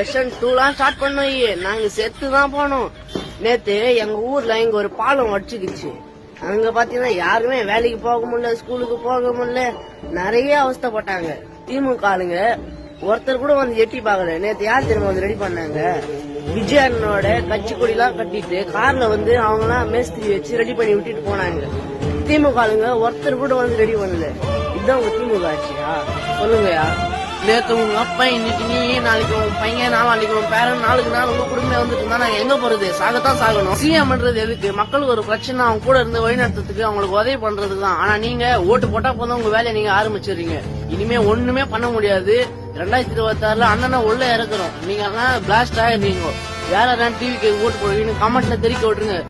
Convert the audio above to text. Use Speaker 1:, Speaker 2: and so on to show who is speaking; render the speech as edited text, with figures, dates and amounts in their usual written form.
Speaker 1: Version 2 start பண்ணோம். நாங்க செத்துதான் போனோம். நேத்து எங்க ஊர்ல இங்க ஒரு பாலம் வச்சுக்கிச்சு. அங்க பாத்தீங்கன்னா யாருமே வேலைக்கு போக முடியல, ஸ்கூலுக்கு போக முடியல, நிறைய அவஸ்தைப்பட்டாங்க. திமுக ஆளுங்க ஒருத்தர் கூட வந்து எட்டி பாக்கல. நேத்து யார் திரும்ப வந்து ரெடி பண்ணாங்க? விஜயனோட கட்சி கொடிலாம் கட்டிட்டு கார்ல வந்து அவங்க எல்லாம் மேஸ்திரி வச்சு ரெடி பண்ணி விட்டுட்டு போனாங்க. திமுக ஆளுங்க ஒருத்தர் கூட வந்து ரெடி பண்ணல. இதுதான் உங்க திமுக ஆட்சியா? சொல்லுங்கயா. நேத்து உங்க அப்பா, இன்னைக்கு நீ, நாளைக்கு உன் பையன், நாளைக்கு உன் பேரன், நாளுக்கு நாள் உங்க குடும்பம் வந்துட்டு இருந்தா நாங்க எங்க போறது? சாகத்தான் சாகணும். சிஎம் பண்றது எதுக்கு? மக்களுக்கு ஒரு பிரச்சனை அவங்க கூட இருந்து வழிநடத்துறதுக்கு, அவங்களுக்கு உதவி பண்றதுதான். ஆனா நீங்க ஓட்டு போட்டா போதும் உங்க வேலையை நீங்க ஆரம்பிச்சிடுறீங்க. இனிமே ஒண்ணுமே பண்ண முடியாது. 2026 அண்ணனை உள்ள இறக்குறோம். நீங்க எல்லாம் பிளாஸ்ட் ஆயிருந்தீங்க. யாரெல்லாம் டிவிக்கு ஓட்டு போடுவீங்கன்னு கமெண்ட்ல தெரிவிக்க விட்டுருங்க.